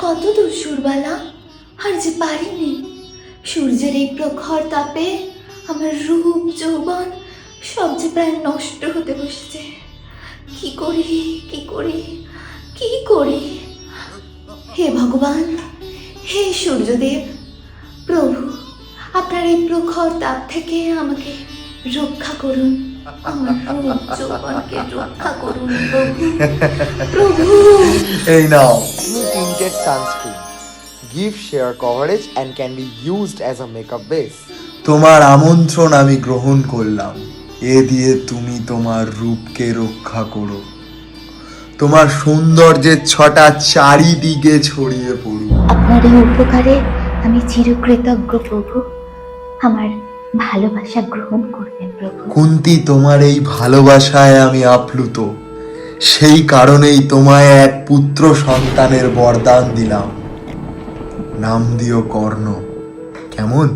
কত দূর সুরবালা, আর যে পারিনি। সূর্যের এই প্রখর তাপে আমার রূপ যৌবন সব যে প্রায় নষ্ট হতে বসেছে। কি করি, কি করি, কি করি? হে ভগবান, হে সূর্যদেব, প্রভু, আপনার এই প্রখর তাপ থেকে আমাকে রক্ষা করুন। আমার রূপ যৌবনকে রক্ষা করুন প্রভু, প্রভু। এই নাও। Blue tinted sunscreen. Gives sheer coverage and can be used as a makeup base. তোমার আমন্ত্রণ আমি গ্রহণ করলাম। এ দিয়ে তুমি তোমার রূপকে রক্ষা করো, তোমার সৌন্দর্যের ছটা চারিদিকে ছড়িয়ে পড়ুক। আপনার এই উপকারে আমি চিরকৃতজ্ঞ প্রভু। আমার ভালোবাসা গ্রহণ করবেন প্রভু। কুন্তী, তোমার এই ভালোবাসায় আমি আপ্লুত। সেই কারণেই তোমায় এক পুত্র সন্তানের বরদান দিলাম। নাম দিও কর্ণ। কেমন?